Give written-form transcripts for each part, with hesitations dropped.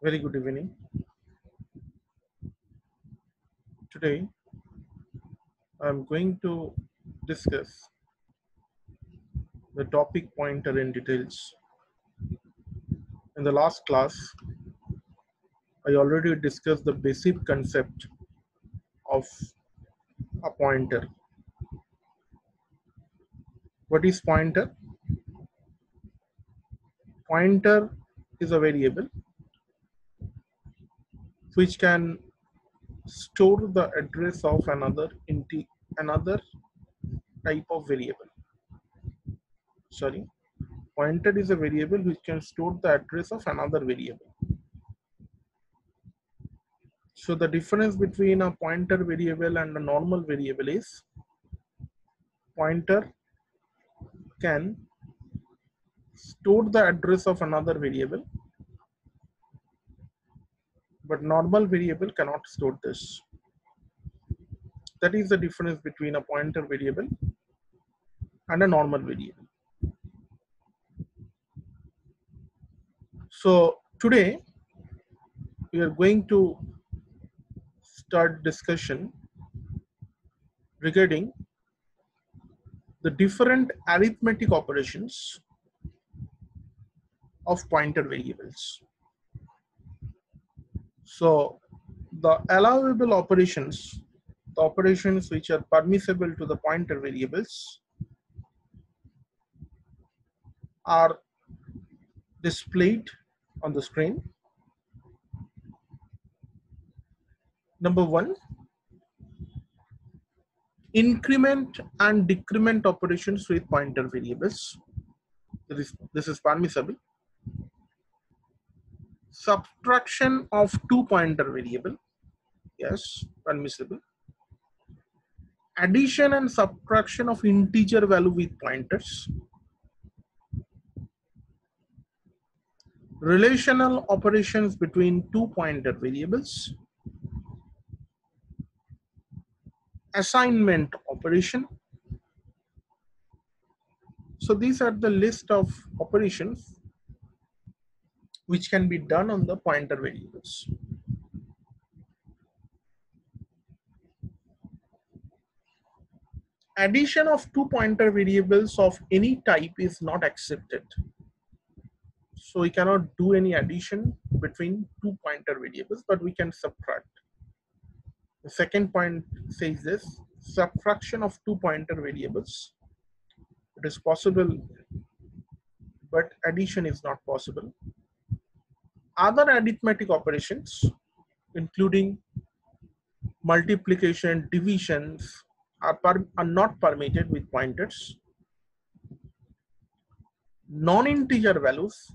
Very good evening. Today I'm going to discuss the topic pointer in details. In the last class, I already discussed the basic concept of a pointer. What is pointer? Pointer is a variable which can store the address of another type of variable. Sorry, pointer is a variable which can store the address of another variable. So the difference between a pointer variable and a normal variable is pointer can store the address of another variable, but normal variable cannot store this. That is the difference between a pointer variable and a normal variable. So today we are going to start discussion regarding the different arithmetic operations of pointer variables. So the allowable operations, the operations which are permissible to the pointer variables, are displayed on the screen. Number one, increment and decrement operations with pointer variables. This is permissible. Subtraction of two pointer variable. Yes, permissible. Addition and subtraction of integer value with pointers. Relational operations between two pointer variables. Assignment operation. So these are the list of operations which can be done on the pointer variables. Addition of two pointer variables of any type is not accepted. So we cannot do any addition between two pointer variables, but we can subtract. The second point says this: subtraction of two pointer variables. It is possible, but addition is not possible. Other arithmetic operations, including multiplication, divisions, are not permitted with pointers. Non-integer values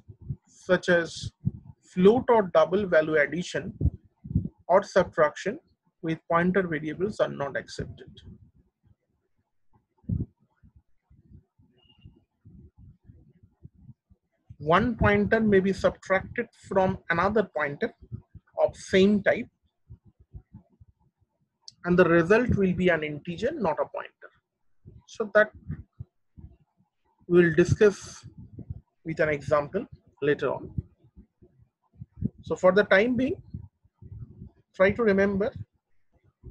such as float or double value addition or subtraction with pointer variables are not accepted. One pointer may be subtracted from another pointer of same type, and the result will be an integer, not a pointer. So that we will discuss with an example later on. So for the time being, try to remember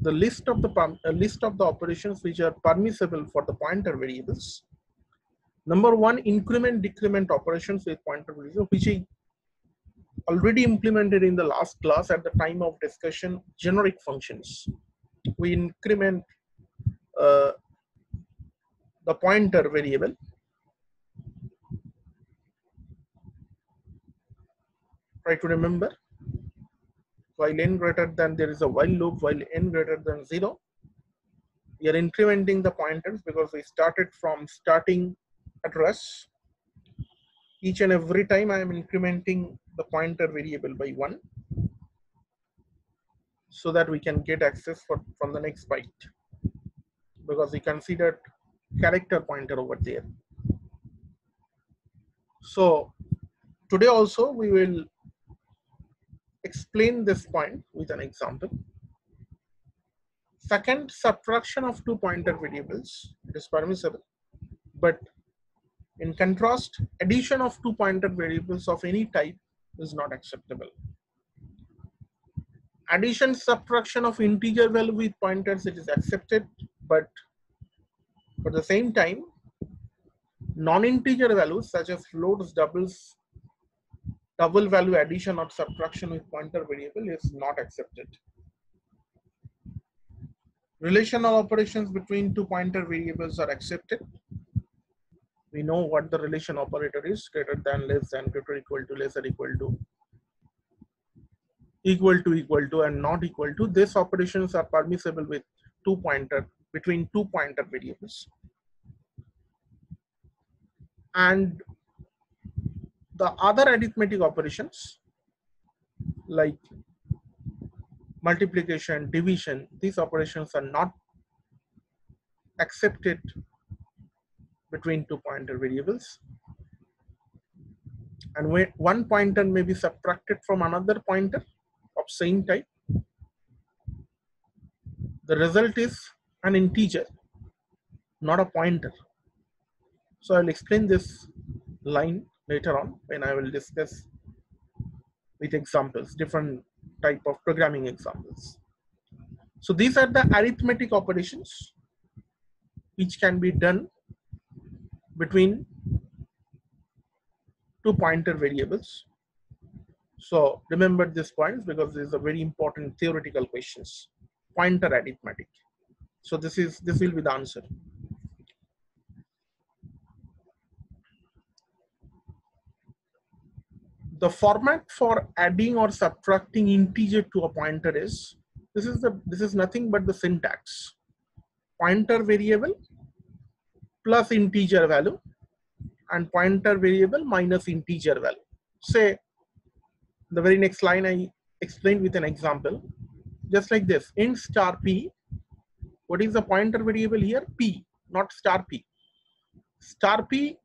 the list of the operations which are permissible for the pointer variables. Number one, increment decrement operations with pointer variables, which I already implemented in the last class at the time of discussion. Generic functions, we increment the pointer variable try to remember, while n greater than, there is a while loop, while n greater than 0, we are incrementing the pointers because we started from starting address. Each and every time I am incrementing the pointer variable by 1 so that we can get access from the next byte, because we considered character pointer over there. So today also we will explain this point with an example. Second, subtraction of two pointer variables, it is permissible, but in contrast, addition of two pointer variables of any type is not acceptable. Addition, subtraction of integer value with pointers, it is accepted, but at the same time, non-integer values such as floats, doubles, double value addition or subtraction with pointer variable is not accepted. Relational operations between two pointer variables are accepted. We know what the relation operator is: greater than, less than, greater equal to, lesser equal to, equal to, and not equal to. These operations are permissible with two pointer, between two pointer variables. And the other arithmetic operations like multiplication, division, these operations are not accepted between two pointer variables. And when one pointer may be subtracted from another pointer of same type, the result is an integer, not a pointer. So I'll explain this line later on when I will discuss with examples, different type of programming examples. So these are the arithmetic operations which can be done between two pointer variables. So remember these points because these are very important theoretical questions. Pointer arithmetic. So this will be the answer. The format for adding or subtracting integer to a pointer is, this is nothing but the syntax. Pointer variable plus integer value and pointer variable minus integer value. Say the very next line I explained with an example, just like this: int star p. What is the pointer variable here? P, not star p. Star p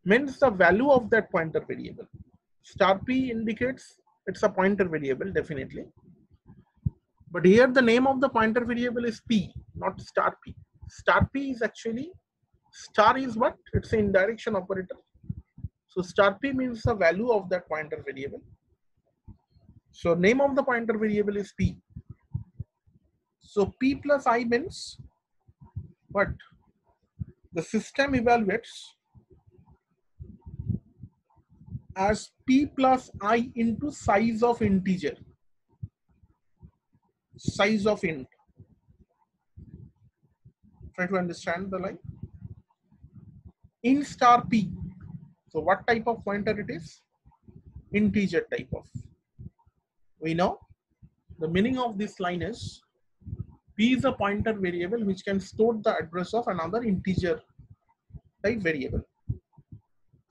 means the value of that pointer variable. Star p indicates it's a pointer variable, definitely. But here the name of the pointer variable is p, not star p. Star p is actually, star is what? It's an indirection operator. So star p means the value of that pointer variable. So name of the pointer variable is p. So p plus I means what? The system evaluates as p plus I into size of integer. Size of int. Try to understand the line. Int star p. So what type of pointer it is? Integer type of. We know the meaning of this line is p is a pointer variable which can store the address of another integer type variable.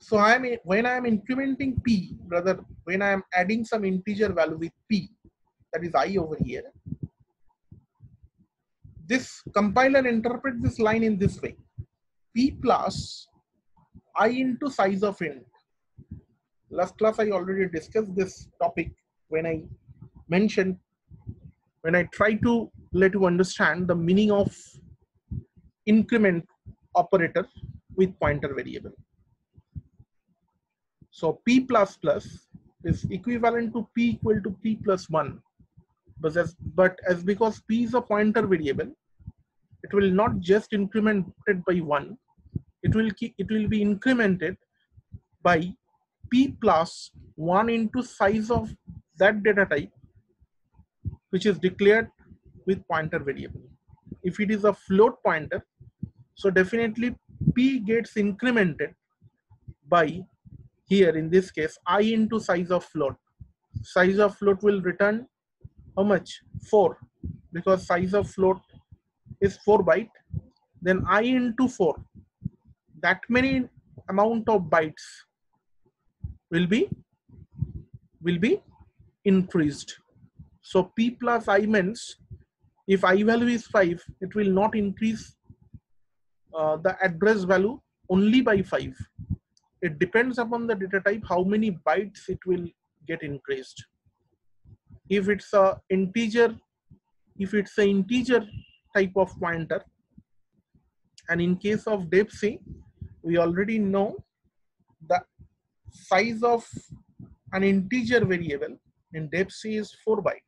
So when I am incrementing p, rather when I am adding some integer value with p, that is I over here, this compiler interprets this line in this way: p plus I into size of int. Last class I already discussed this topic when I try to let you understand the meaning of increment operator with pointer variable. So p plus plus is equivalent to p equal to p plus 1. But as because p is a pointer variable, it will not just incremented by 1. It will be incremented by p plus 1 into size of that data type which is declared with pointer variable. If it is a float pointer, so definitely p gets incremented by, here in this case, I into size of float. Size of float will return how much? 4, because size of float is 4 byte. Then I into 4, that many amount of bytes will be increased. So p plus I means if I value is 5, it will not increase the address value only by 5. It depends upon the data type how many bytes it will get increased. If it's a integer type of pointer, and in case of depc, we already know the size of an integer variable in depc is 4 byte.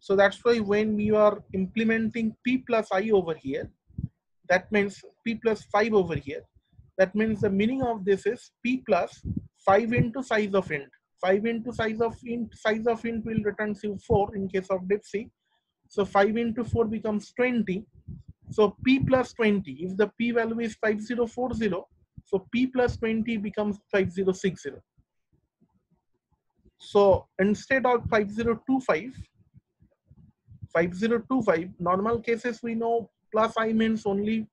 So that's why when we are implementing p plus I over here, that means p plus 5 over here. That means the meaning of this is p plus 5 into size of int. 5 into size of int will return you 4 in case of depth C. So 5 into 4 becomes 20. So p plus 20, if the p value is 5040, so p plus 20 becomes 5060. So instead of 5025, normal cases we know plus I means only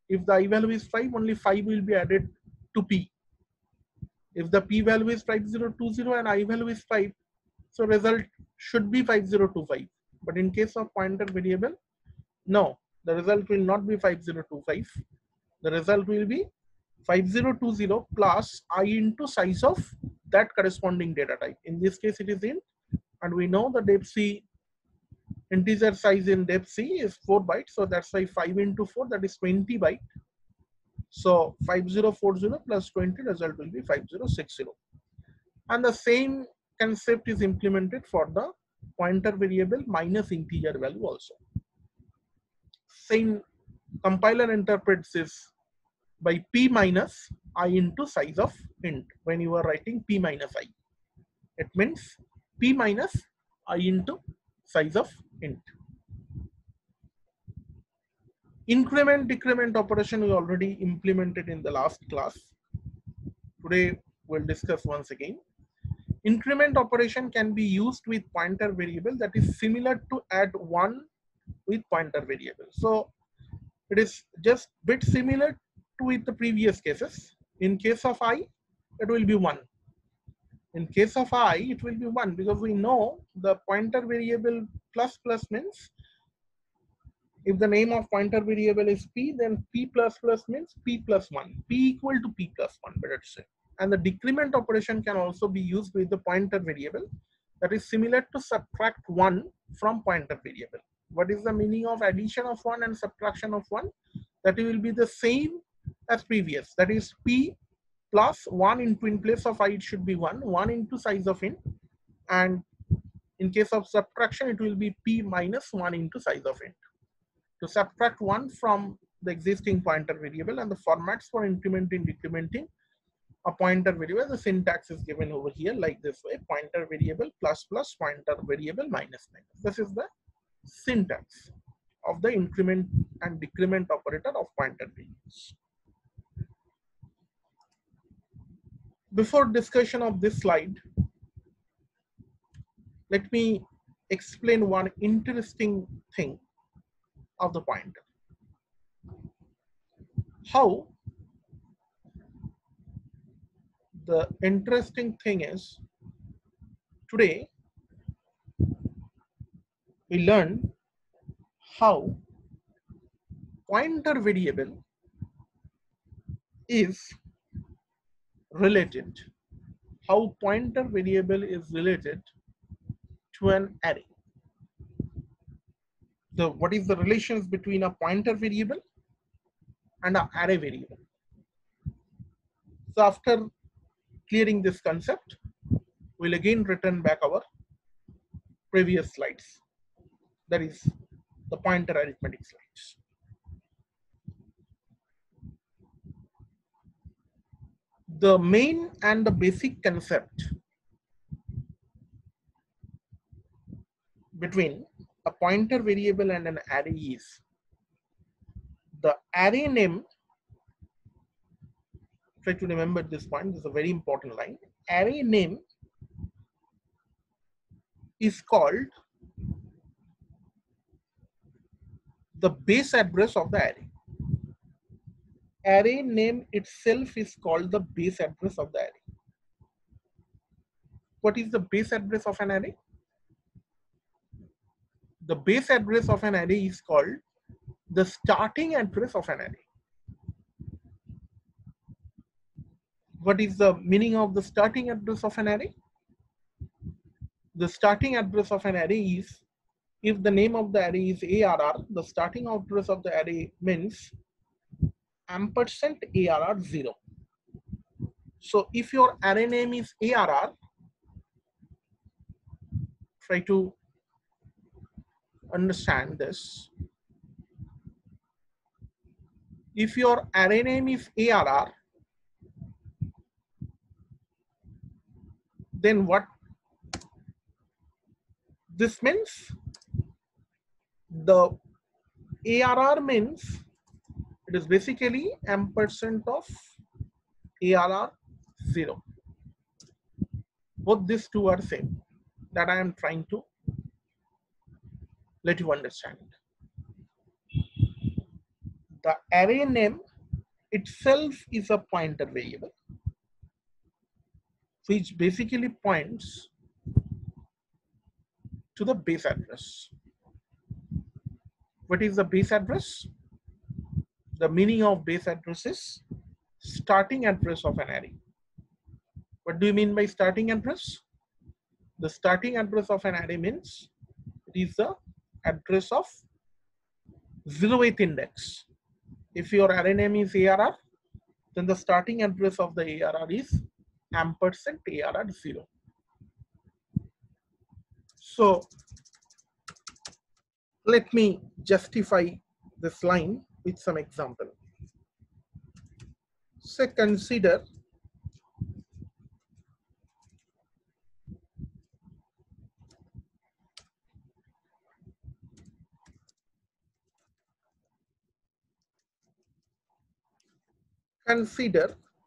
if the I value is 5, only 5 will be added to p. If the p value is 5020 and I value is 5, so result should be 5025. But in case of pointer variable, no, the result will not be 5025. The result will be 5020 plus I into size of that corresponding data type. In this case, it is int, and we know the depth C integer size in depth C is 4 bytes. So that's why 5 into 4, that is 20 byte. So 5040 plus 20, result will be 5060. And the same concept is implemented for the pointer variable minus integer value also. Same compiler interprets this by p minus I into size of int when you are writing p minus I. It means p minus I into size of int. Increment decrement operation we already implemented in the last class. Today we'll discuss once again. Increment operation can be used with pointer variable, that is similar to add 1 with pointer variable. So it is just bit similar to with the previous cases. In case of I, it will be 1. In case of I, it will be 1 because we know the pointer variable plus plus means if the name of pointer variable is p, then p plus plus means p plus 1. P equal to p plus 1, better to say. And the decrement operation can also be used with the pointer variable, that is similar to subtract 1 from pointer variable. What is the meaning of addition of 1 and subtraction of 1? That will be the same as previous. That is p plus 1 into, in place of I it should be 1 into size of int, and in case of subtraction it will be p minus 1 into size of int. To subtract 1 from the existing pointer variable, and the formats for incrementing decrementing a pointer variable, the syntax is given over here like this way: pointer variable plus plus, pointer variable minus minus. This is the syntax of the increment and decrement operator of pointer variables. Before discussion of this slide, let me explain one interesting thing of the pointer. How the interesting thing is, today we learn how pointer variable is related, how pointer variable is related to an array. What is the relations between a pointer variable and an array variable? So after clearing this concept, we'll again return back our previous slides, that is the pointer arithmetic slides. The main and the basic concept between a pointer variable and an array is the array name. Try to remember this point, this is a very important line. Array name is called the base address of the array. Array name itself is called the base address of the array. What is the base address of an array? The base address of an array is called the starting address of an array. What is the meaning of the starting address of an array? The starting address of an array is, if the name of the array is ARR, the starting address of the array means ampersand ARR 0. So if your array name is ARR, try to understand this, if your array name is ARR, then what this means? The ARR means it is basically ampersand of ARR 0. Both these two are same. That I am trying to let you understand. The array name itself is a pointer variable, which basically points to the base address. What is the base address? The meaning of base address is starting address of an array. What do you mean by starting address? The starting address of an array means it is the address of 0th index. If your array name is ARR, then the starting address of the ARR is ampersand ARR 0. So let me justify this line with some example. Say consider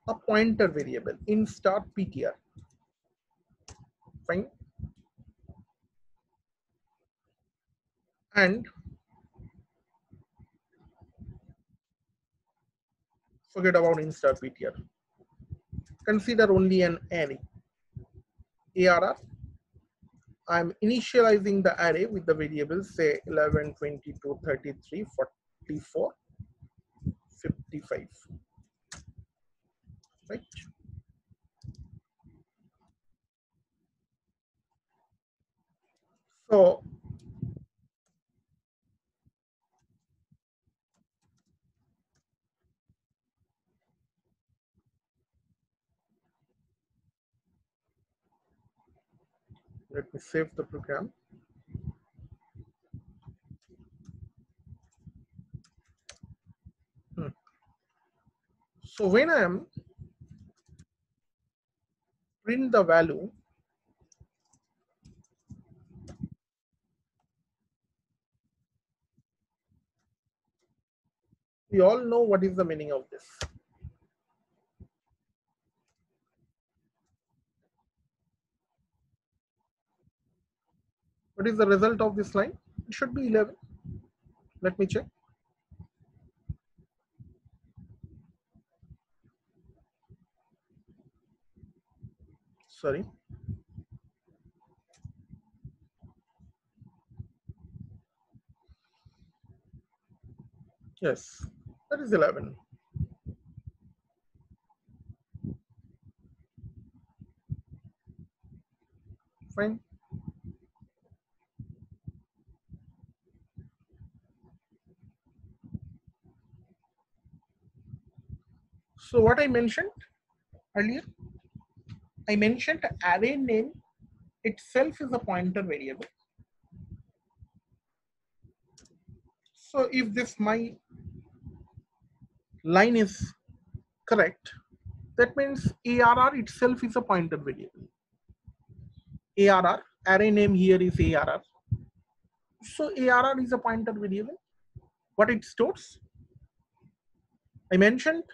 a pointer variable in start ptr. Fine. And forget about in start ptr. Consider only an array ARR. I'm initializing the array with the variables say 11, 22, 33, 44, 55. Right? So let me save the program. So when I am print the value, we all know what is the meaning of this. What is the result of this line? It should be 11. Let me check. Sorry. Yes, that is 11. Fine. So what I mentioned earlier, I mentioned array name itself is a pointer variable. So if this my line is correct, that means ARR itself is a pointer variable. ARR, array name here is ARR. So ARR is a pointer variable. What it stores? I mentioned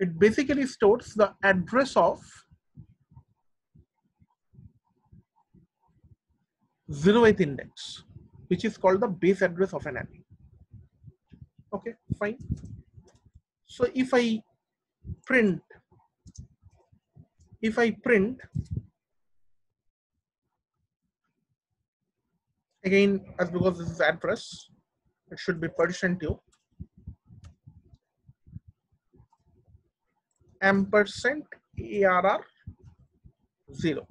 it basically stores the address of 0th index, which is called the base address of an array. Okay, fine. So if I print again, as because this is address, it should be %u ampersand ARR 0.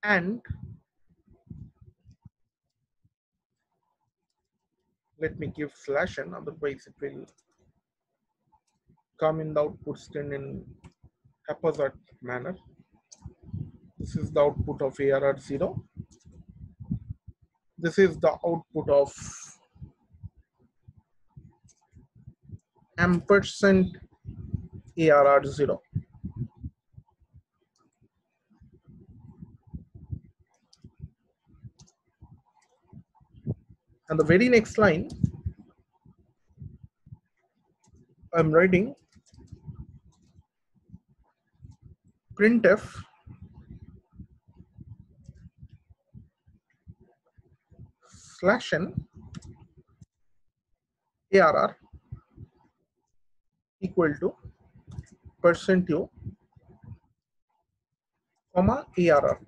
And let me give /n, otherwise it will come in the output string in haphazard manner. This is the output of ARR 0. This is the output of ampersand ARR 0. And the very next line, I'm writing printf /n ARR equal to %u, comma ARR.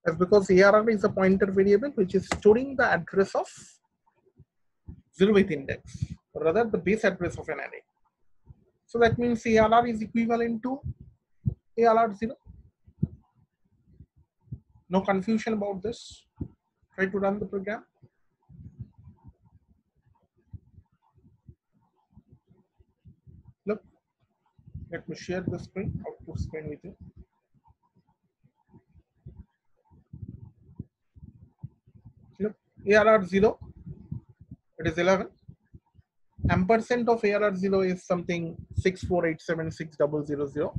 That's because ARR is a pointer variable which is storing the address of 0th index, or rather the base address of an array. So that means ARR is equivalent to ARR 0. No confusion about this. Try to run the program. Look, let me share the screen, output screen with you. Look, ARR 0, it is 11. Ampersand of ARR 0 is something 64876,000,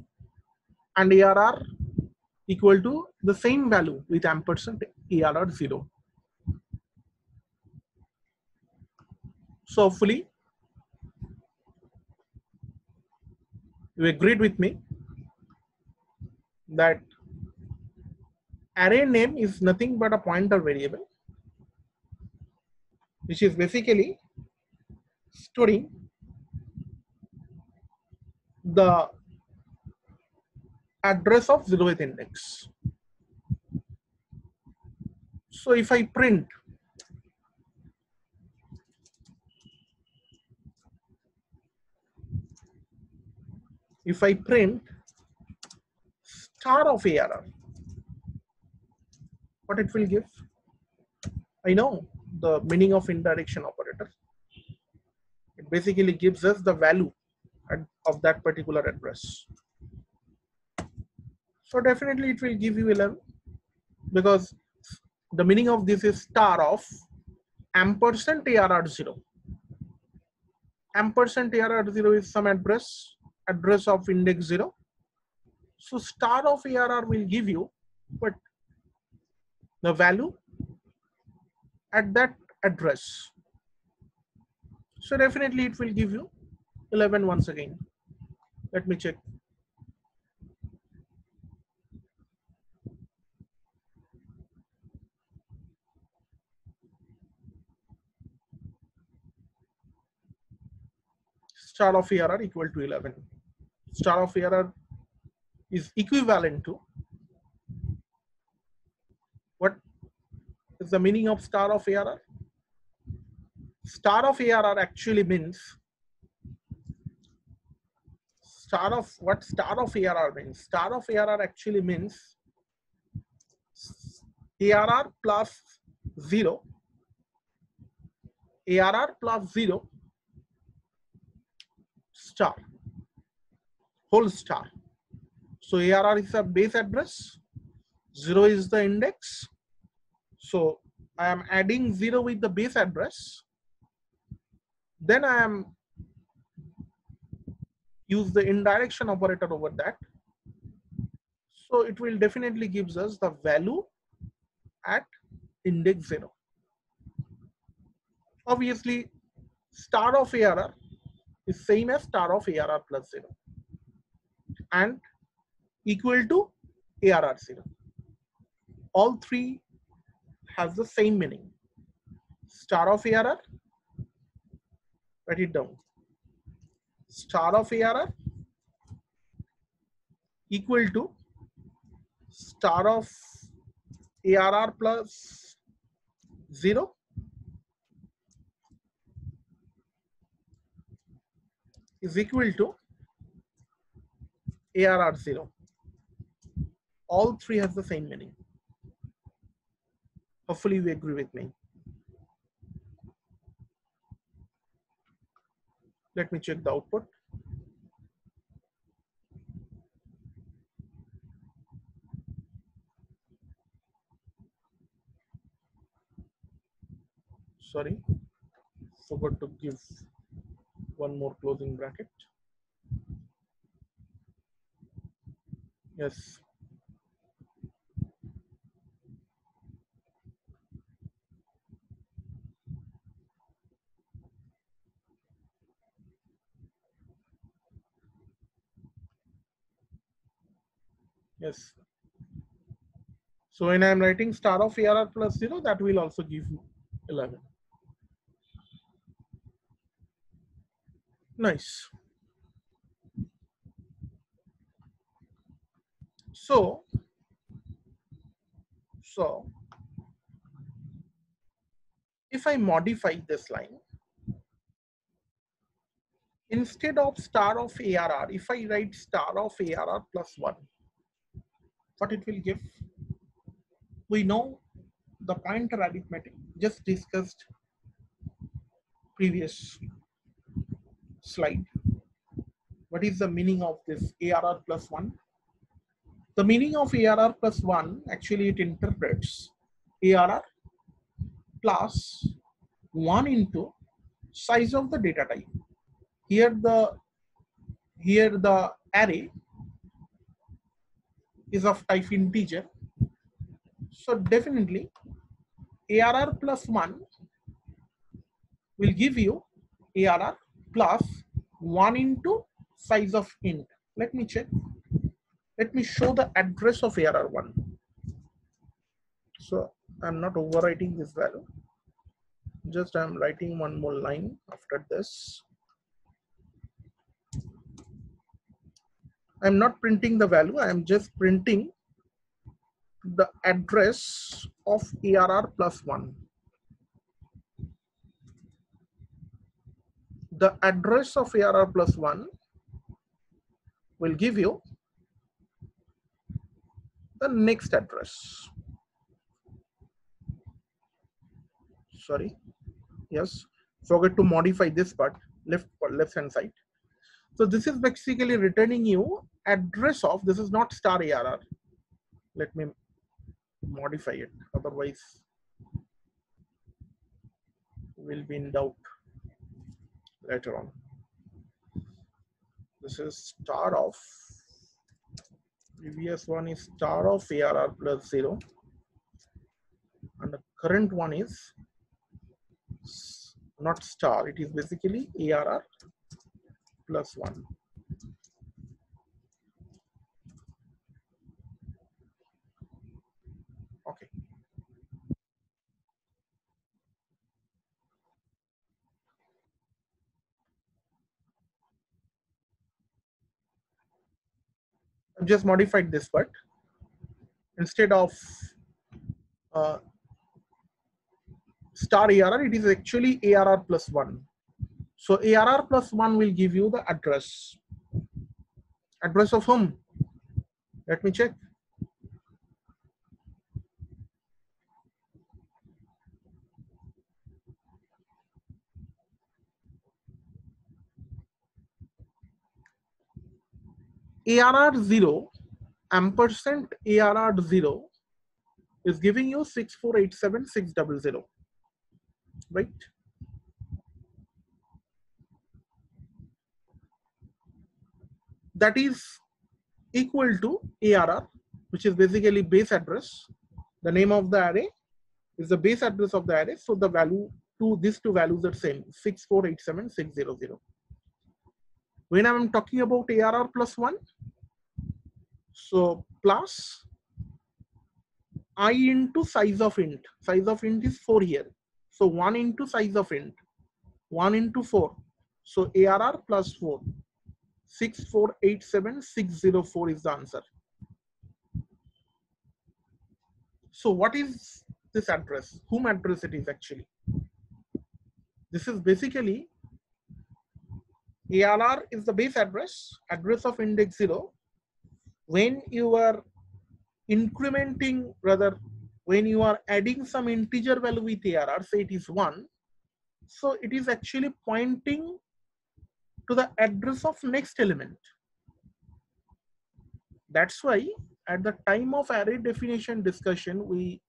and ARR equal to the same value with ampersand ARR 0. So hopefully you agreed with me that array name is nothing but a pointer variable, which is basically storing the address of 0th index. So if I print star of ARR, what it will give? I know the meaning of indirection operator. It basically gives us the value of that particular address. So definitely it will give you 11, because the meaning of this is star of ampersand ARR 0. Ampersand ARR 0 is some address of index 0. So star of ARR will give you but the value at that address. So definitely it will give you 11 once again. Let me check. Star of ARR equal to 11. Star of ARR is equivalent to, what is the meaning of star of ARR? Star of ARR actually means, star of ARR means? Star of ARR actually means ARR plus 0, ARR plus 0, star, whole star. So ARR is a base address, 0 is the index. So I am adding 0 with the base address. Then I am use the indirection operator over that. So it will definitely gives us the value at index 0. Obviously, star of ARR is same as star of ARR plus 0 and equal to ARR 0. All three has the same meaning. Star of ARR, write it down. Star of ARR equal to star of ARR plus 0 is equal to ARR 0. All three has the same meaning. Hopefully you agree with me. Let me check the output. sorry, forgot to give one more closing bracket. Yes. Yes. So when I'm writing star of ARR plus 0, that will also give you 11. Nice. So if I modify this line, instead of star of ARR, if I write star of ARR plus 1, what it will give? We know the pointer arithmetic, just discussed previous slide. What is the meaning of this ARR plus 1? The meaning of ARR plus 1, actually it interprets ARR plus 1 into size of the data type. Here the array is of type integer. So definitely ARR plus 1 will give you ARR plus 1 into size of int. Let me check. Let me show the address of ARR1. So I'm not overwriting this value. Just I'm writing one more line after this. I'm not printing the value. I'm just printing the address of ARR plus 1. The address of ARR plus 1 will give you the next address. Sorry. Yes. Forget to modify this part, left hand side. So this is basically returning you address of, this is not star ARR. Let me modify it. Otherwise, we'll be in doubt later on. This is star of, previous one is star of ARR plus 0. And the current one is not star, it is basically ARR plus 1. Okay. I've just modified this part. Instead of star ARR, it is actually ARR plus 1. So ARR plus 1 will give you the address. Address of whom? Let me check. ARR 0 ampersand ARR 0 is giving you 6487600, right? That is equal to ARR, which is basically base address. The name of the array is the base address of the array. So the value to these two values are same, 6487600. When I'm talking about ARR plus 1, so plus I into size of int. Size of int is 4 here. So 1 into size of int. 1 into 4. So ARR plus 4. 6487604 is the answer. So what is this address? Whom address it is actually? This is basically ARR is the base address, address of index 0. When you are incrementing, rather when you are adding some integer value with ARR, say it is 1. So it is actually pointing to the address of next element. That's why at the time of array definition discussion, we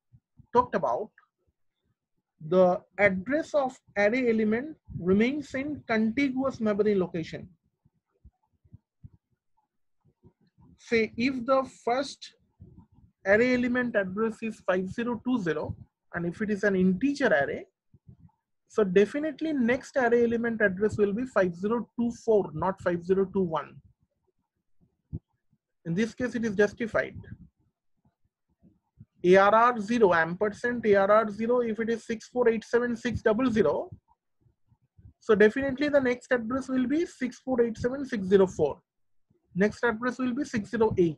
talked about the address of array element remains in contiguous memory location. Say if the first array element address is 5020 and if it is an integer array, so definitely next array element address will be 5024, not 5021. In this case, it is justified. ARR0 ampersand ARR0, if it is 6487600, so definitely the next address will be 6487604. Next address will be 608.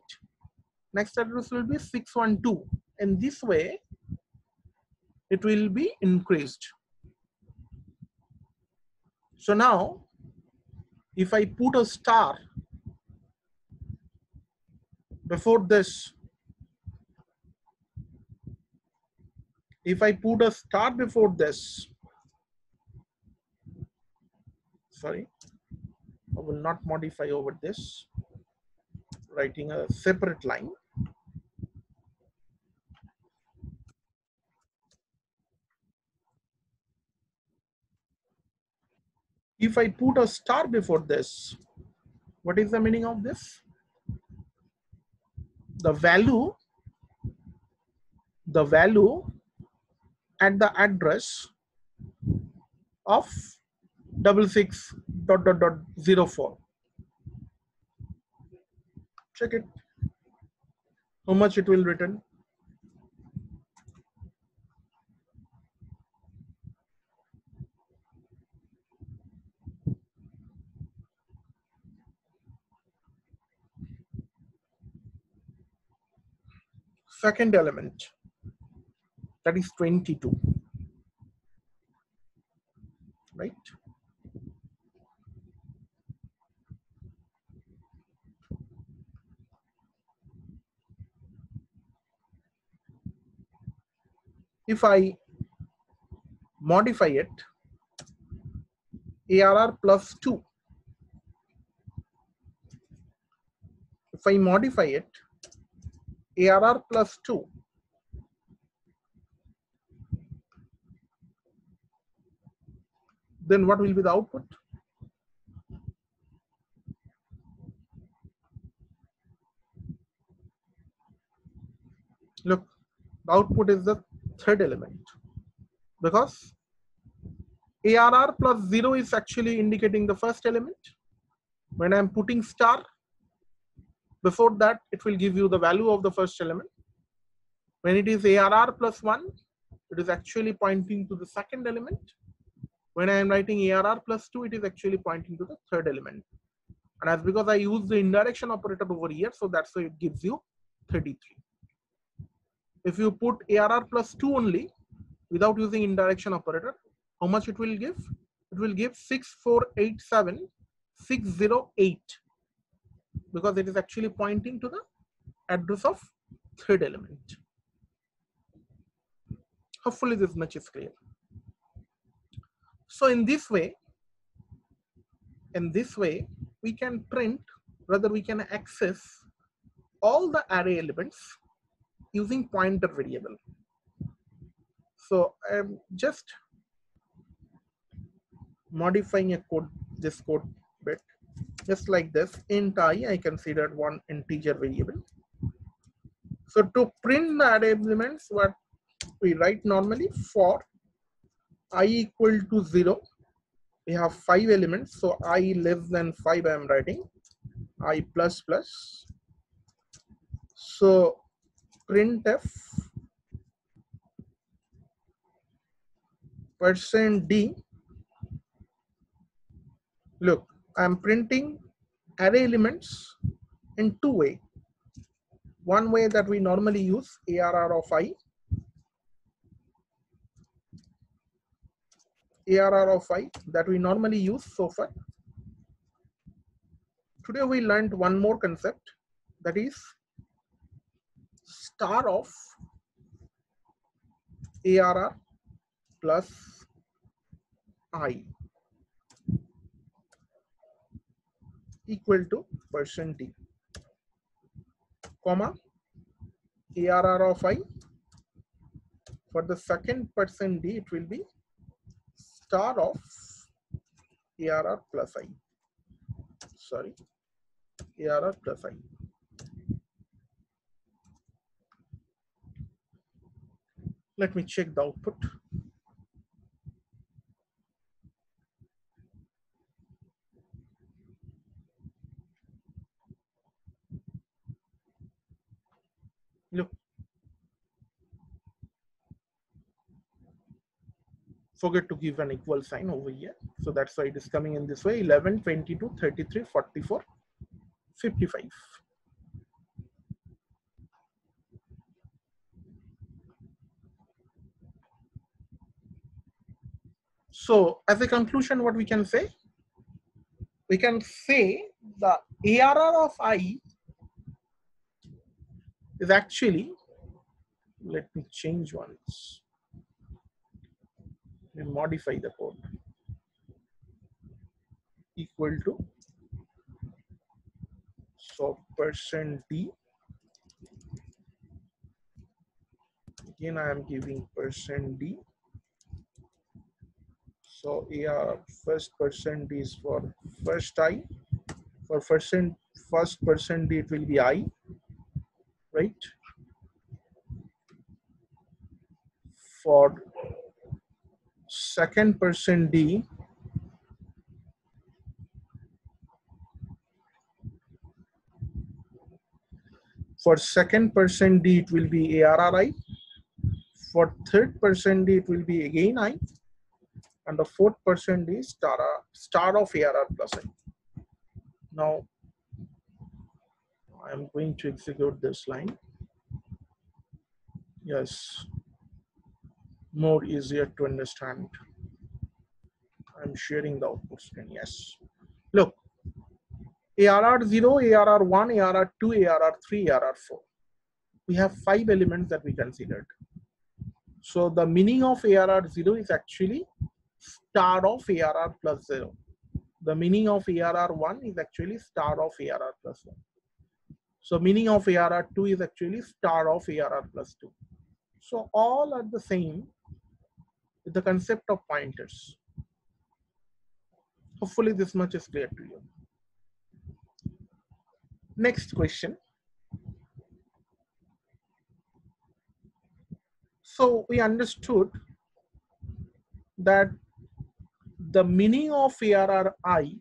Next address will be 612. In this way, it will be increased. So now, if I put a star before this, sorry, I will not modify over this, writing a separate line. If I put a star before this, what is the meaning of this? The value at the address of 66.04. Check it. How much it will return? Second element, that is 22, right? If I modify it, ARR plus 2. If I modify it, ARR plus 2. Then what will be the output? Look, the output is the third element, because ARR plus 0 is actually indicating the first element. When I'm putting star before that, it will give you the value of the first element. When it is ARR plus 1, it is actually pointing to the second element. When I am writing ARR plus 2, it is actually pointing to the third element. And as because I use the indirection operator over here, so that's why it gives you 33. If you put ARR plus 2 only without using indirection operator, how much it will give? It will give 6487608, because it is actually pointing to the address of third element. Hopefully this much is clear. So in this way, we can print, rather we can access all the array elements using pointer variable. So I'm just modifying a code, this code bit, just like this. Int I considered one integer variable. So to print the array elements, what we write normally, for I equal to 0, we have 5 elements. So I less than 5, I am writing I plus plus. So printf %d. Look, I am printing array elements in two ways. One way that we normally use, ARR of I. ARR of I that we normally use so far. Today we learned one more concept, that is star of ARR plus I equal to %d, comma ARR of I For the second percent D, it will be star of ARR plus I. Sorry, ARR plus I. Let me check the output. Look, forget to give an equal sign over here. So that's why it is coming in this way: 11, 22, 33, 44, 55. So as a conclusion, what we can say? We can say the ARR of I is actually, let me change once, and modify the code, equal to, so percent D, again I am giving percent D. So ARR first percent D is for first I, for first percent D it will be I, right? For second percent D, for second percent D it will be ARRI. For third percent D it will be again I, and the fourth percent D star of ARR plus I. Now I am going to execute this line. Yes, more easier to understand. I'm sharing the output screen. Yes, look, ARR 0, ARR 1, ARR 2, ARR 3, ARR 4. We have 5 elements that we considered. So the meaning of ARR 0 is actually star of ARR plus 0. The meaning of ARR 1 is actually star of ARR plus 1. So meaning of ARR 2 is actually star of ARR plus 2. So all are the same with the concept of pointers. Hopefully this much is clear to you. Next question. So we understood that the meaning of ARRI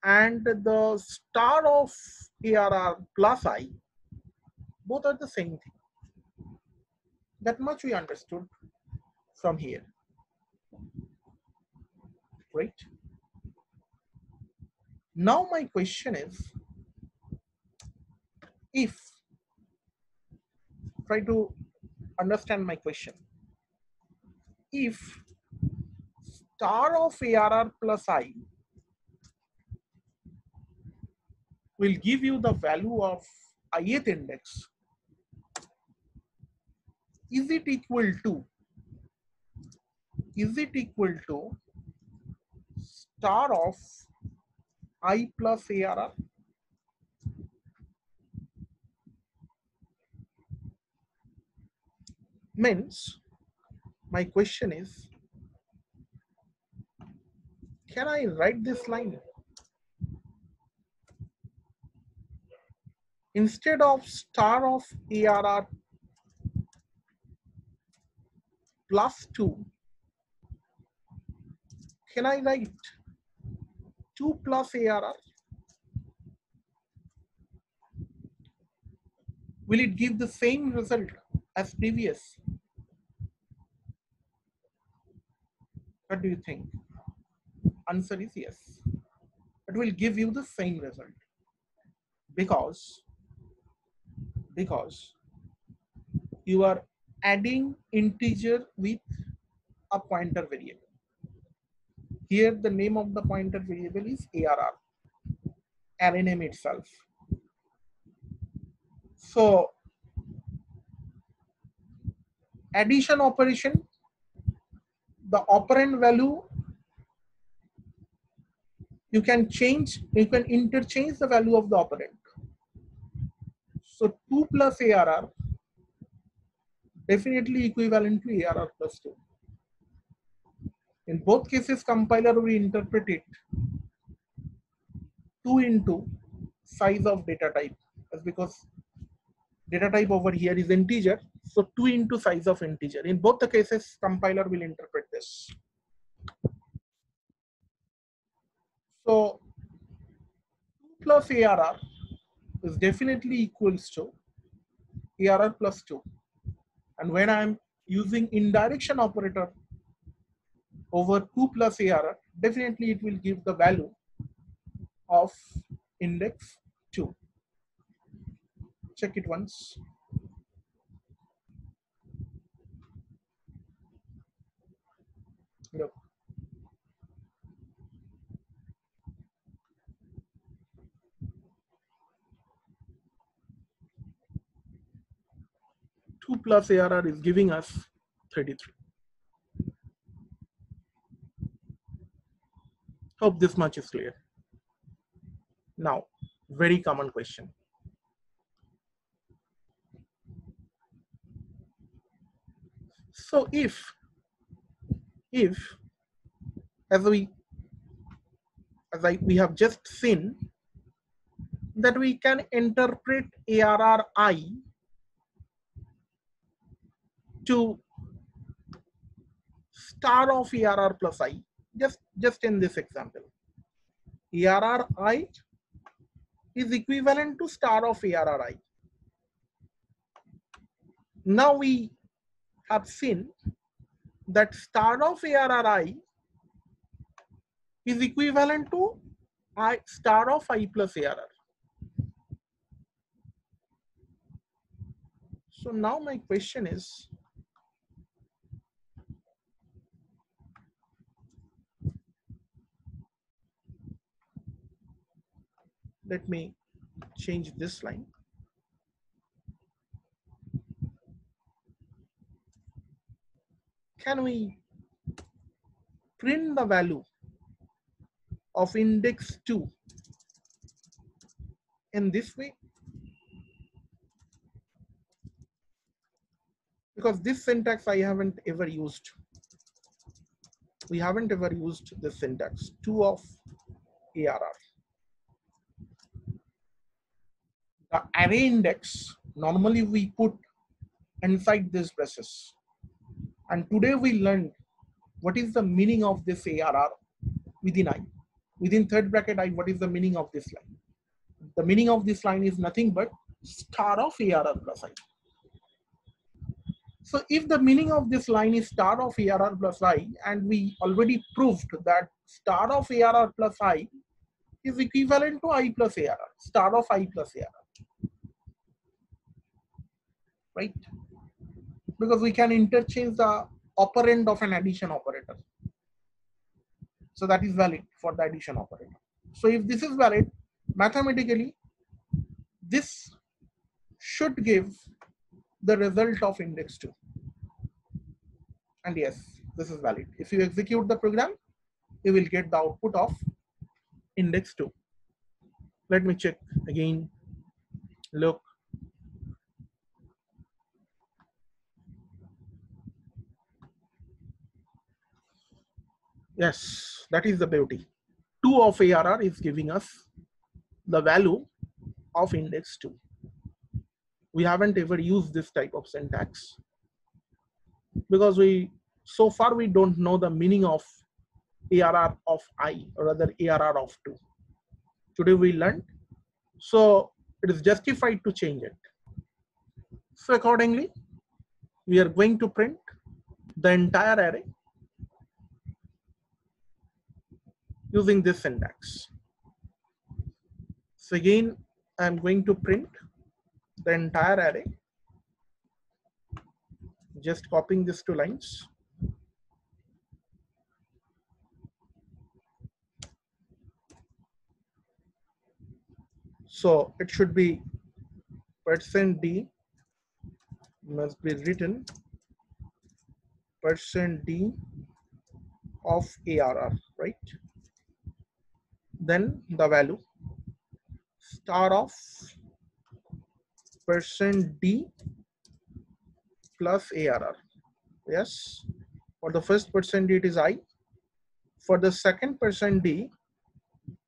and the star of ARR plus I, both are the same thing. That much we understood from here, right? Now my question is, if, try to understand my question, if star of ARR plus I will give you the value of ith index, is it equal to star of I plus ARR? Means my question is, can I write this line? Instead of star of ARR plus 2, can I write 2 plus ARR? Will it give the same result as previous? What do you think? Answer is yes. It will give you the same result because you are adding integer with a pointer variable. Here the name of the pointer variable is ARR, array name itself. So addition operation, the operand value, you can interchange the value of the operand. So 2 plus ARR definitely equivalent to ARR plus 2. In both cases, compiler will interpret it 2 into size of data type. That's because data type over here is integer, so 2 into size of integer. In both the cases, compiler will interpret this. So 2 plus ARR is definitely equals to ARR plus 2. And when I'm using indirection operator over 2 plus ARR, definitely it will give the value of index 2. Check it once. Look. 2 plus ARR is giving us 33. Hope this much is clear. Now, very common question. So if as we have just seen that we can interpret ARRI to star of ARR plus I, just in this example, ARRI is equivalent to star of ARRI. Now we have seen that star of ARRI is equivalent to I star of I plus ARR. So now my question is, let me change this line. Can we print the value of index 2 in this way? Because this syntax I haven't ever used. We haven't ever used this syntax, 2 of ARR. The array index, normally we put inside this braces. And today we learned what is the meaning of this ARR within I. Within third bracket I, what is the meaning of this line? The meaning of this line is nothing but star of ARR plus I. So if the meaning of this line is star of ARR plus I, and we already proved that star of ARR plus I is equivalent to I plus ARR, star of I plus ARR, right? Because we can interchange the operand of an addition operator. So that is valid for the addition operator. So if this is valid, mathematically, this should give the result of index 2. And yes, this is valid. If you execute the program, you will get the output of index 2. Let me check again. Look. Yes, that is the beauty. 2 of ARR is giving us the value of index 2. We haven't ever used this type of syntax because so far we don't know the meaning of ARR of I or rather ARR of 2. Today we learned, so it is justified to change it. So accordingly, we are going to print the entire array using this syntax. So again, I'm going to print the entire array, just copying these 2 lines. So it should be %d must be written %d of ARR, right? Then the value star of %d plus ARR. Yes. For the first percent D, it is I. For the second percent D,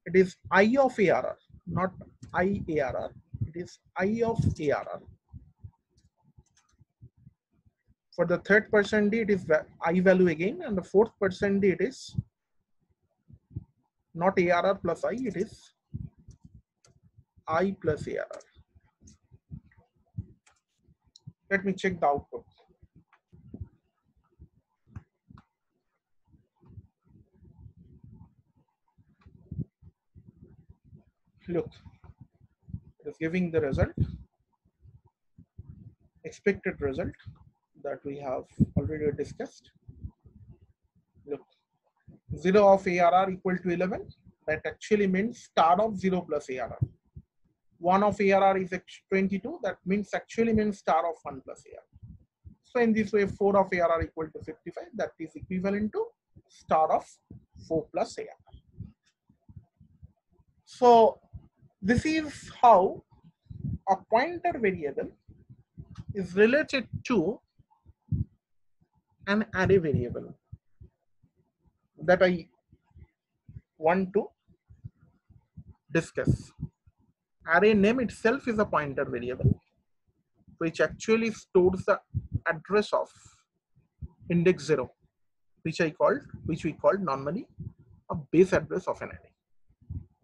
it is I of ARR, not I ARR. It is I of ARR. For the third percent D, it is I value again, and the fourth percent D, it is not ARR plus I, it is I plus ARR. Let me check the output. Look, it is giving the result, expected result that we have already discussed. Look, 0 of ARR equal to 11. That actually means star of 0 plus ARR. 1 of ARR is 22. That means actually means star of 1 plus ARR. So in this way, 4 of ARR equal to 55. That is equivalent to star of 4 plus ARR. So this is how a pointer variable is related to an array variable that I want to discuss. Array name itself is a pointer variable which actually stores the address of index 0, which we called normally a base address of an array.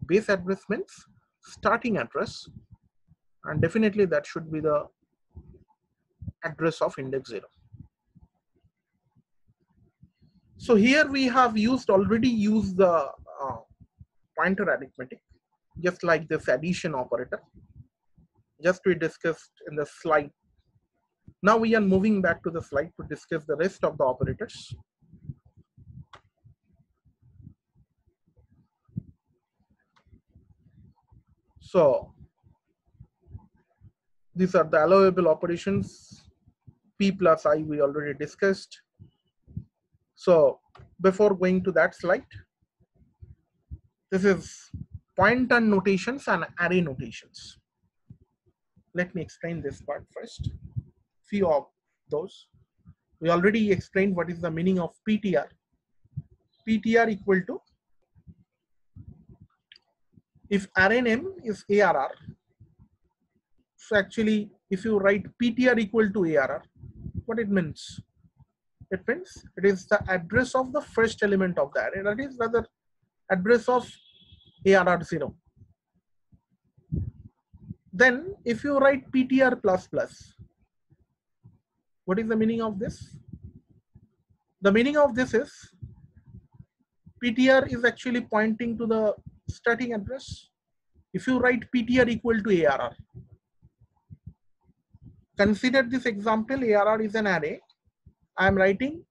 Base address means starting address, and definitely that should be the address of index 0. So here we have already used the pointer arithmetic, just like this addition operator, just we discussed in the slide. Now we are moving back to the slide to discuss the rest of the operators. So these are the allowable operations. P plus I we already discussed. So before going to that slide, this is pointer notations and array notations. Let me explain this part first. Few of those. We already explained what is the meaning of PTR. PTR equal to, if array name is ARR, so actually if you write PTR equal to ARR, what it means? It means it is the address of the first element of the array, that is rather address of ARR 0. Then if you write PTR plus plus, what is the meaning of this? The meaning of this is PTR is actually pointing to the starting address. If you write PTR equal to ARR, consider this example, ARR is an array. I am writing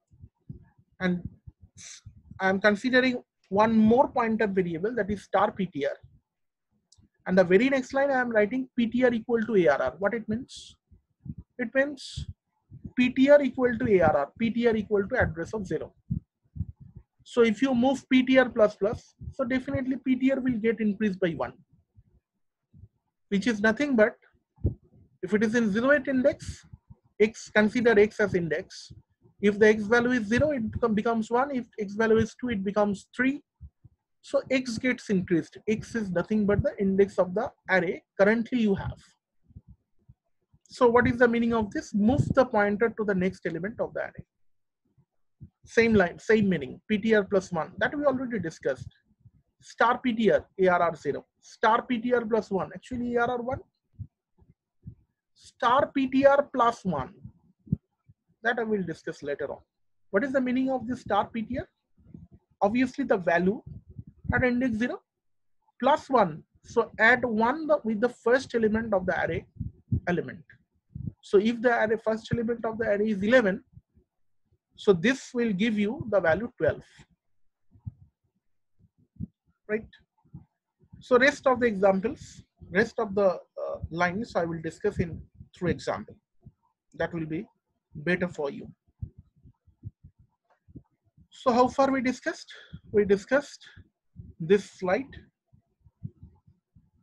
and I am considering one more pointer variable, that is star PTR. And the very next line I am writing PTR equal to ARR. What it means? It means PTR equal to ARR, PTR equal to address of 0. So if you move PTR plus plus, so definitely PTR will get increased by 1, which is nothing but, if it is in 0th index, X, consider X as index. If the X value is 0, it becomes 1. If X value is 2, it becomes 3. So X gets increased. X is nothing but the index of the array currently you have. So what is the meaning of this? Move the pointer to the next element of the array. Same line, same meaning. PTR plus 1, that we already discussed. Star PTR, ARR 0. Star PTR plus 1, actually ARR 1. Star PTR plus 1, that I will discuss later on. What is the meaning of this star PTR? Obviously the value at index 0 plus 1. So add 1 with the first element of the array element. So if the array first element of the array is 11, so this will give you the value 12, right? So rest of the examples, rest of the lines I will discuss in through example. That will be better for you. So how far we discussed? We discussed this slide.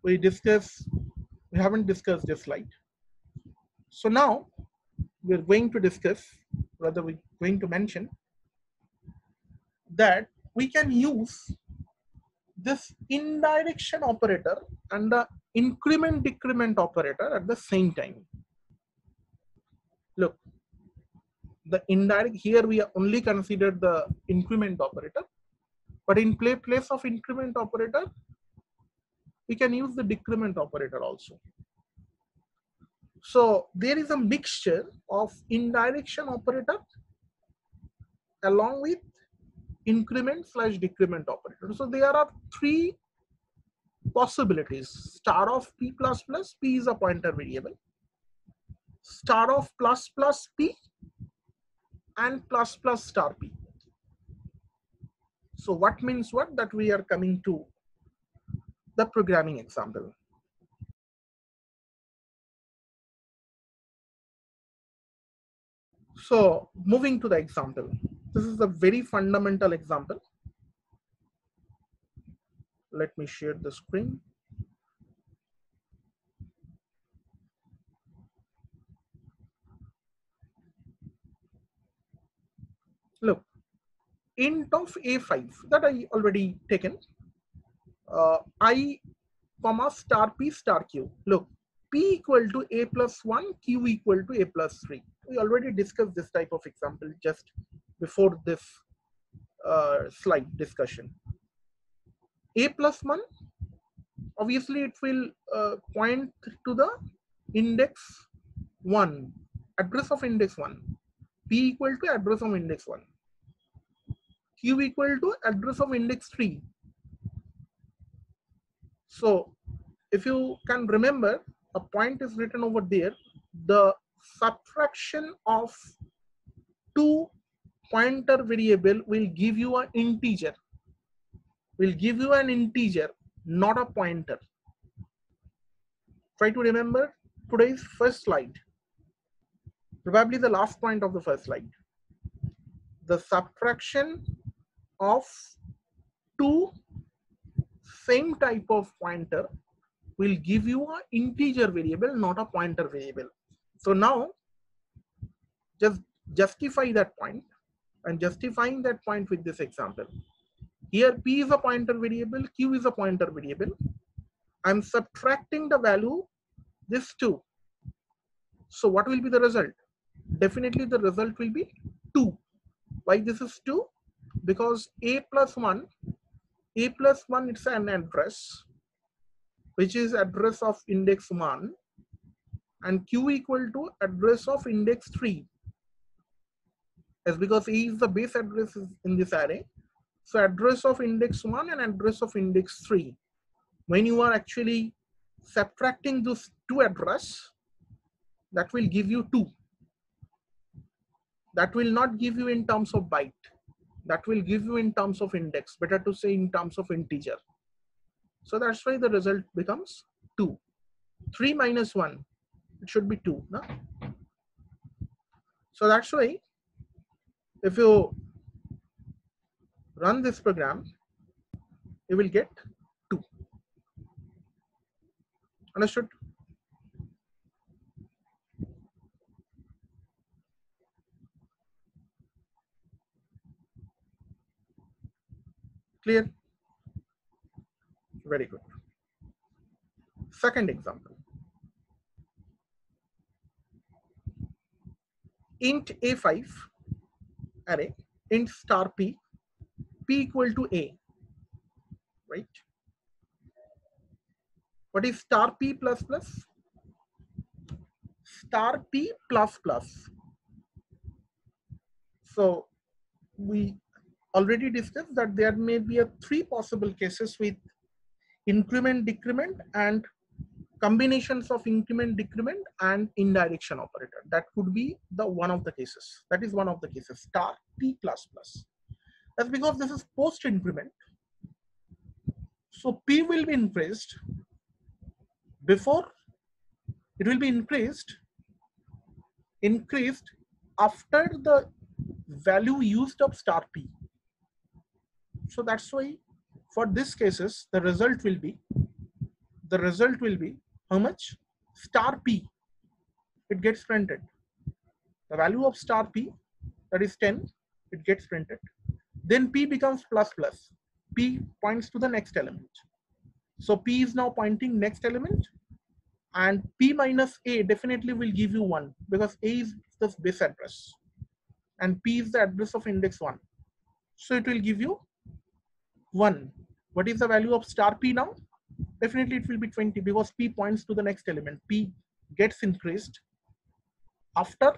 We haven't discussed this slide. So now we're going to discuss, rather we're going to mention that we can use this indirection operator and the increment decrement operator at the same time. Look, the indirect, here we only considered the increment operator, but in place of increment operator, we can use the decrement operator also. So there is a mixture of indirection operator along with increment / decrement operator. So there are three possibilities. Star of p plus plus, p is a pointer variable. Star of plus plus p and plus plus star p. So what means what? That we are coming to the programming example. So moving to the example, this is a very fundamental example. Let me share the screen. Look, int of a5 that I already taken, I comma star p star q. Look, p equal to a plus 1, q equal to a plus 3. We already discussed this type of example just before this slide discussion. A plus 1, obviously it will point to the index 1, address of index 1. P equal to address of index 1. Q equal to address of index 3. So if you can remember, a point is written over there. The subtraction of two pointer variable will give you an integer. Will give you an integer, not a pointer. Try to remember today's first slide. Probably the last point of the first slide. The subtraction of two same type of pointer will give you an integer variable, not a pointer variable. So now just justify that point, and justifying that point with this example. Here p is a pointer variable, q is a pointer variable. I'm subtracting the value, this 2. So what will be the result? Definitely the result will be 2. Why this is 2? Because a plus 1 it's an address, which is address of index 1, and q equal to address of index 3. As because a is the base address in this array, so address of index 1 and address of index 3. When you are actually subtracting those two address, that will give you 2. That will not give you in terms of byte. That will give you in terms of index. Better to say in terms of integer. So that's why the result becomes 2. 3 minus 1, it should be 2. No? So that's why if you run this program, you will get 2. Understood? Clear? Very good. Second example. Int a5 array, int star p, p equal to a, right? What is star p plus plus? Star p plus plus. So we already discussed that there may be a 3 possible cases with increment, decrement, and combinations of increment, decrement, and indirection operator. That could be the one of the cases. That is one of the cases, star p plus plus. That's because this is post increment. So p will be increased before, it will be increased after the value used of star p. So that's why for this cases, the result will be how much? Star p. It gets printed. The value of star p, that is 10, it gets printed. Then p becomes plus plus. P points to the next element. So p is now pointing next element, and p minus a definitely will give you 1 because a is the base address and p is the address of index 1. So it will give you 1. What is the value of star p now? Definitely it will be 20 because p points to the next element. P gets increased after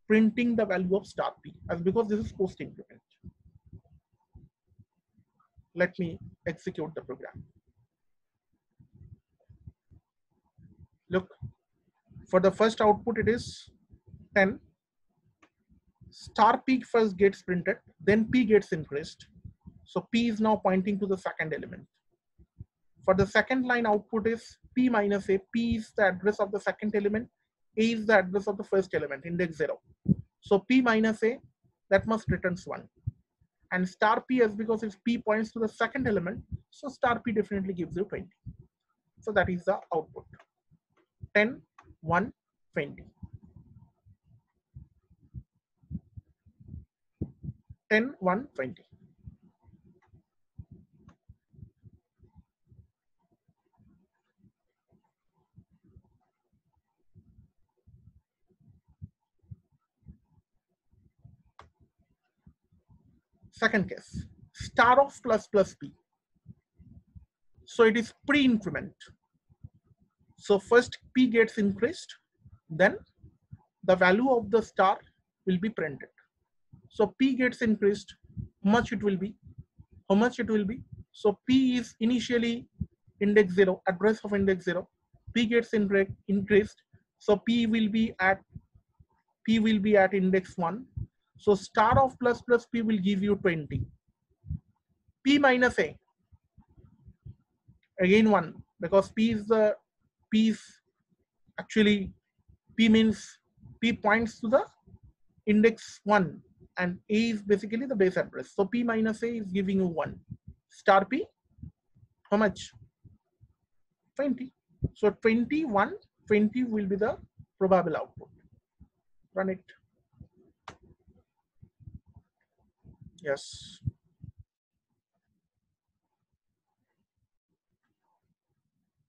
printing the value of star p, as because this is post increment. Let me execute the program. Look, for the first output it is 10. Star p first gets printed, then p gets increased. So p is now pointing to the second element. For the second line output is p minus a. P is the address of the second element. A is the address of the first element, index 0. So p minus a, that must returns 1. And star p is because if p points to the second element, so star p definitely gives you 20. So that is the output. 10, 1, 20. 10, 1, 20. Second case, star of plus plus p. So it is pre-increment. So first p gets increased, then the value of the star will be printed. So p gets increased, how much it will be? How much it will be? So p is initially index 0, address of index 0. P gets increased, so p will be at index 1. So star of plus plus p will give you 20. P minus a, again 1, because p is actually, p means p points to the index 1 and a is basically the base address. So p minus a is giving you 1. Star p, how much? 20. So 21, 20 will be the probable output. Run it. Yes.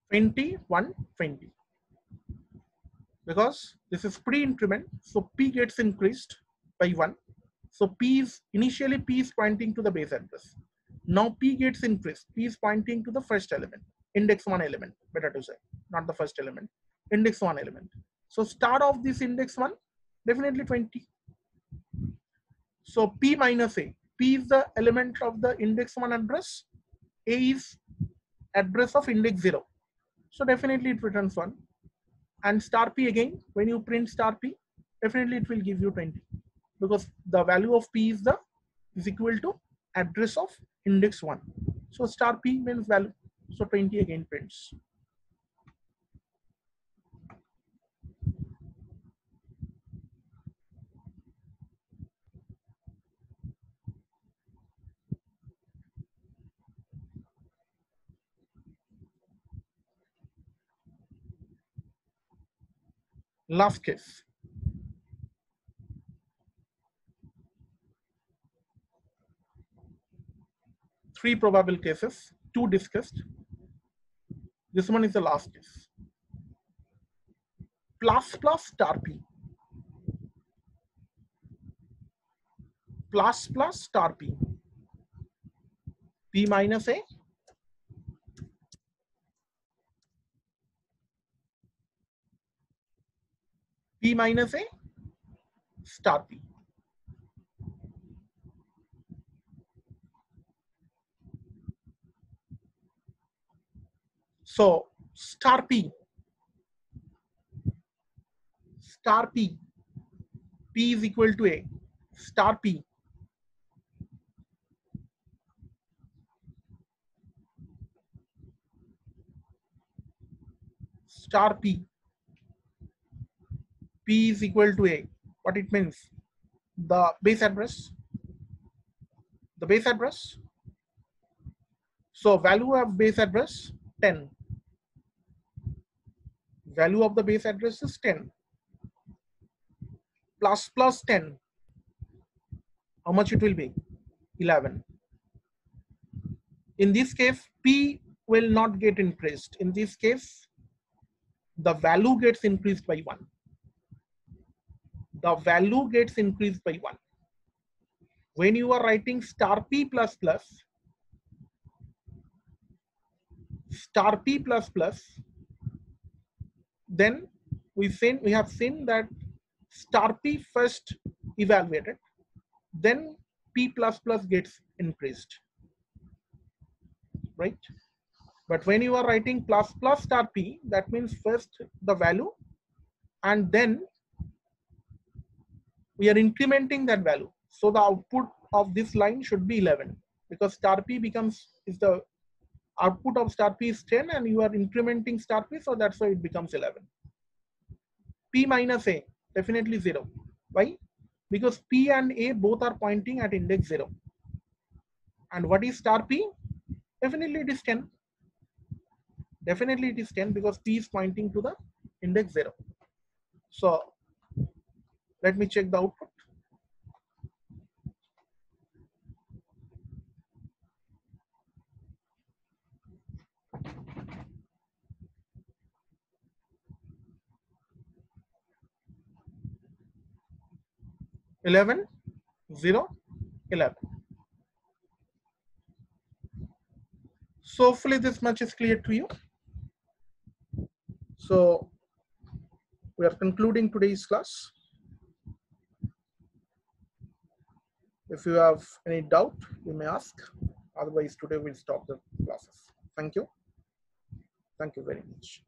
Twenty, 1, 20. Because this is pre-increment, so p gets increased by 1. So p is initially p is pointing to the base address. Now p gets increased. P is pointing to the first element, index 1 element, better to say, not the first element, index 1 element. So start of this index 1, definitely 20. So p minus a. P is the element of the index 1 address. A is address of index 0. So definitely it returns 1. And star p again, when you print star p, definitely it will give you 20. Because the value of p is equal to address of index 1. So star p means value. So 20 again prints. Last case. Three probable cases, 2 discussed. This one is the last case. Plus plus star p. Plus plus star p. P minus a. P minus a star p. So star p, p is equal to a, star p, star p, p is equal to a. What it means? The base address. So value of base address 10. Value of the base address is 10. plus 10, how much it will be? 11. In this case, P will not get increased. In this case, the value gets increased by 1. The value gets increased by 1. When you are writing star P plus plus, star P plus plus, then we have seen that star P first evaluated, then P plus plus gets increased, right? But when you are writing plus plus star P, that means first the value and then we are incrementing that value. So the output of this line should be 11 because star P is the output of star P is 10 and you are incrementing star P, so that's why it becomes 11. P minus A, definitely 0. Why? Because P and A both are pointing at index 0. And what is star P? Definitely it is 10. Definitely it is 10 because P is pointing to the index 0. So let me check the output. Eleven, 0, 11. So hopefully this much is clear to you. So we are concluding today's class. If you have any doubt, you may ask. Otherwise, today we'll stop the classes. Thank you. Thank you very much.